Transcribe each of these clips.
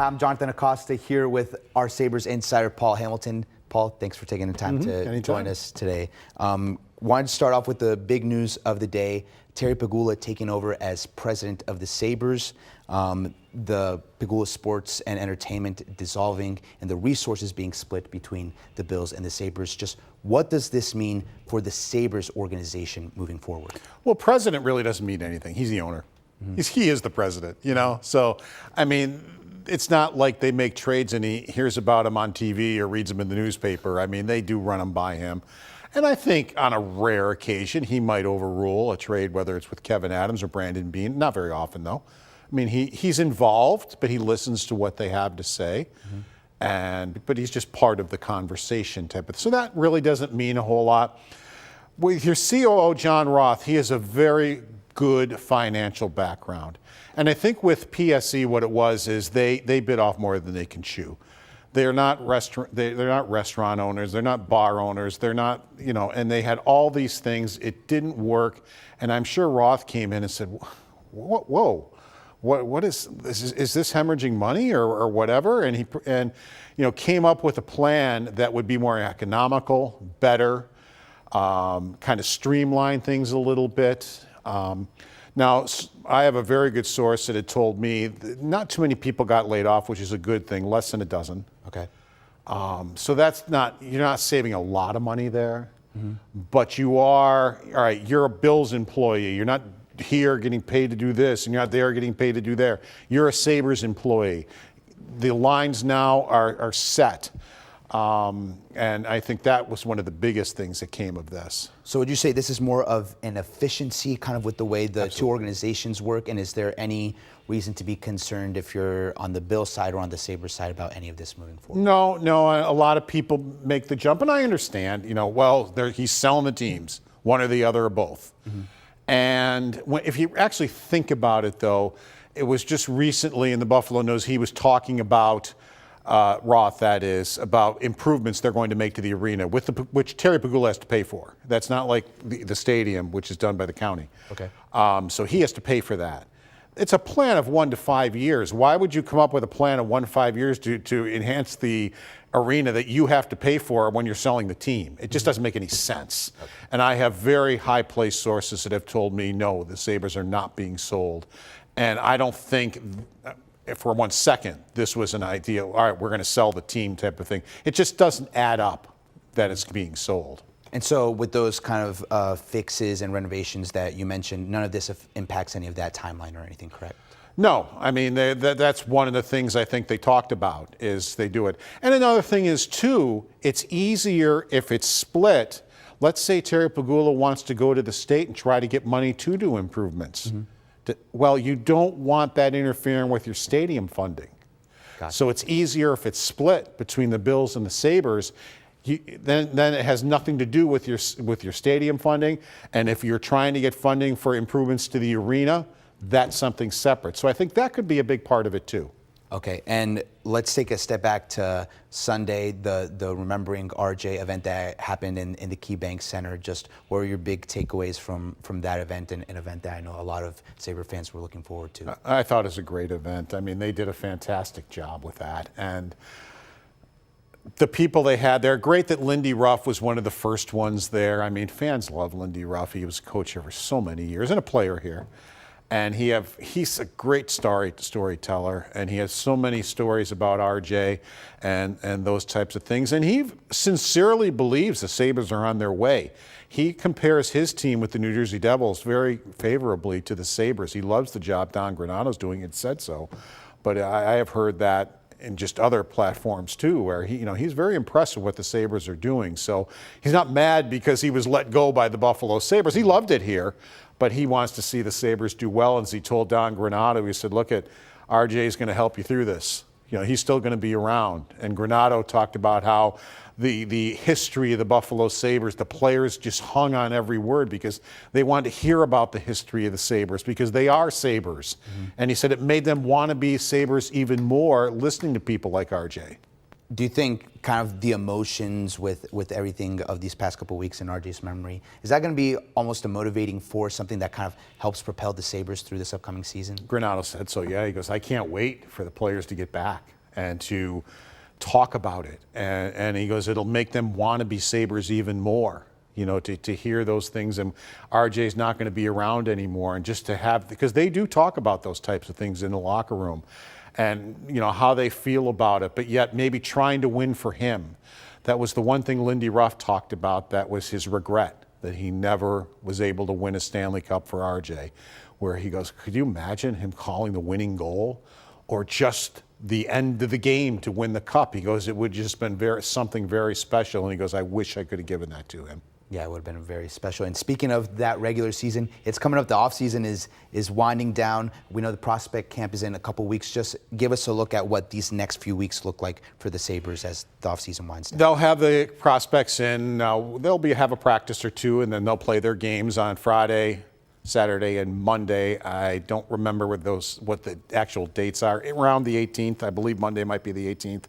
I'm Jonathan Acosta here with our Sabres insider, Paul Hamilton. Paul, thanks for taking the time to join us today. Wanted to start off with the big news of the day. Terry Pegula taking over as president of the Sabres. The Pegula Sports and Entertainment dissolving and the resources being split between the Bills and the Sabres. Just what does this mean for the Sabres organization moving forward? Well, president really doesn't mean anything. He's the owner. He is the president, you know? So, I mean, it's not like they make trades and he hears about them on TV or reads them in the newspaper. I mean, they do run them by him. And I think on a rare occasion, he might overrule a trade, whether it's with Kevin Adams or Brandon Beane. Not very often, though. I mean, he's involved, but he listens to what they have to say. But he's just part of the conversation type of. So that really doesn't mean a whole lot. With your COO, John Roth, he has a very good financial background. And I think with PSE, what it was is they bit off more than they can chew. They're not restaurant owners. They're not bar owners. They're not, you know, and they had all these things. It didn't work. And I'm sure Roth came in and said, whoa, what is this? Is this hemorrhaging money or whatever? And came up with a plan that would be more economical, better, kind of streamline things a little bit. Now, I have a very good source that had told me that not too many people got laid off, which is a good thing, less than a dozen. Okay. So you're not saving a lot of money there, but you are, all right, you're a Bills employee. You're not here getting paid to do this, and you're not there getting paid to do there. You're a Sabres employee. The lines now are set. And I think that was one of the biggest things that came of this. So would you say this is more of an efficiency kind of with the way the two organizations work? And is there any reason to be concerned if you're on the Bills side or on the Sabres side about any of this moving forward? No. A lot of people make the jump, and I understand, he's selling the teams, one or the other or both. And if you actually think about it, though, it was just recently in the Buffalo News, he was talking about Roth, that is, about improvements they're going to make to the arena, which Terry Pegula has to pay for. That's not like the stadium, which is done by the county. Okay. So he has to pay for that. It's a plan of 1 to 5 years. Why would you come up with a plan of 1 to 5 years to enhance the arena that you have to pay for when you're selling the team? It just doesn't make any sense. Okay. And I have very high-placed sources that have told me, no, the Sabres are not being sold. And I don't think for 1 second this was an idea, all right, we're going to sell the team type of thing. It just doesn't add up that it's being sold. And so with those kind of fixes and renovations that you mentioned, none of this impacts any of that timeline or anything, correct? No. I mean, that's one of the things I think they talked about is they do it. And another thing is, too, it's easier if it's split. Let's say Terry Pegula wants to go to the state and try to get money to do improvements. Well, you don't want that interfering with your stadium funding. Gotcha. So it's easier if it's split between the Bills and the Sabres. Then it has nothing to do with your stadium funding. And if you're trying to get funding for improvements to the arena, that's something separate. So I think that could be a big part of it too. Okay, and let's take a step back to Sunday, the Remembering RJ event that happened in the KeyBank Center. Just what were your big takeaways from that event, and an event that I know a lot of Sabre fans were looking forward to? I thought it was a great event. I mean, they did a fantastic job with that. And the people they had there, great that Lindy Ruff was one of the first ones there. I mean, fans love Lindy Ruff. He was a coach here for so many years and a player here. And he's a great storyteller, and he has so many stories about RJ and those types of things. And he sincerely believes the Sabres are on their way. He compares his team with the New Jersey Devils very favorably to the Sabres. He loves the job Don Granato's doing and said so. But I have heard that in just other platforms too, where he's very impressed with what the Sabres are doing. So he's not mad because he was let go by the Buffalo Sabres. He loved it here. But he wants to see the Sabres do well. And as he told Don Granato, he said, look, RJ is going to help you through this. He's still going to be around. And Granato talked about how the history of the Buffalo Sabres, the players just hung on every word because they wanted to hear about the history of the Sabres because they are Sabres. And he said it made them want to be Sabres even more, listening to people like RJ. Do you think kind of the emotions with everything of these past couple of weeks in RJ's memory, is that going to be almost a motivating force, something that kind of helps propel the Sabres through this upcoming season? Granato said so, yeah. He goes, I can't wait for the players to get back and to talk about it. And he goes, it'll make them want to be Sabres even more, you know, to hear those things. And RJ's not going to be around anymore. And just to have, because they do talk about those types of things in the locker room. And, you know, how they feel about it, but yet maybe trying to win for him. That was the one thing Lindy Ruff talked about, that was his regret, that he never was able to win a Stanley Cup for RJ, where he goes, could you imagine him calling the winning goal or just the end of the game to win the cup? He goes, it would just been something very special. And he goes, I wish I could have given that to him. Yeah, it would have been very special. And speaking of that regular season, it's coming up. The offseason is winding down. We know the prospect camp is in a couple weeks. Just give us a look at what these next few weeks look like for the Sabres as the offseason winds down. They'll have the prospects in. They'll have a practice or two, and then they'll play their games on Friday, Saturday, and Monday. I don't remember what the actual dates are. Around the 18th. I believe Monday might be the 18th.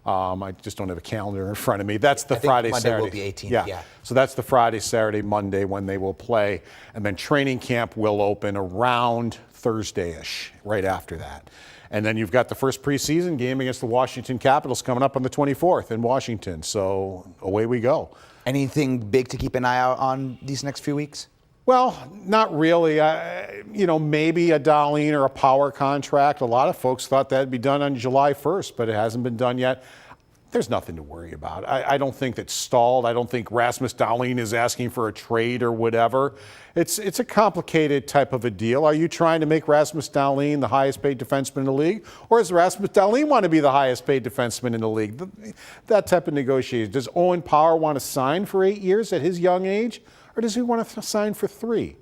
I just don't have a calendar in front of me. That's the Friday, Monday Saturday. Will be 18th, yeah. So that's the Friday, Saturday, Monday when they will play. And then training camp will open around Thursday-ish, right after that. And then you've got the first preseason game against the Washington Capitals coming up on the 24th in Washington. So away we go. Anything big to keep an eye out on these next few weeks? Well, not really. You know, maybe a Darlene or a power contract. A lot of folks thought that'd be done on July 1st, but it hasn't been done yet. There's nothing to worry about. I don't think that's stalled. I don't think Rasmus Dahlin is asking for a trade or whatever. It's a complicated type of a deal. Are you trying to make Rasmus Dahlin the highest paid defenseman in the league? Or does Rasmus Dahlin want to be the highest paid defenseman in the league? That type of negotiation. Does Owen Power want to sign for 8 years at his young age? Or does he want to sign for 3?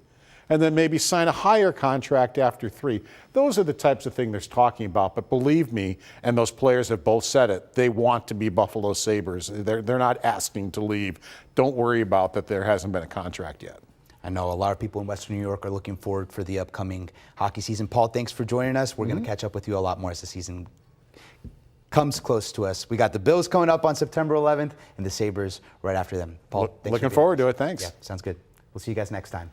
And then maybe sign a higher contract after 3. Those are the types of things they're talking about. But believe me, and those players have both said it, they want to be Buffalo Sabres. They're not asking to leave. Don't worry about that there hasn't been a contract yet. I know a lot of people in Western New York are looking forward for the upcoming hockey season. Paul, thanks for joining us. We're going to catch up with you a lot more as the season comes close to us. We got the Bills coming up on September 11th and the Sabres right after them. Paul, Looking forward to it. Thanks. Yeah, sounds good. We'll see you guys next time.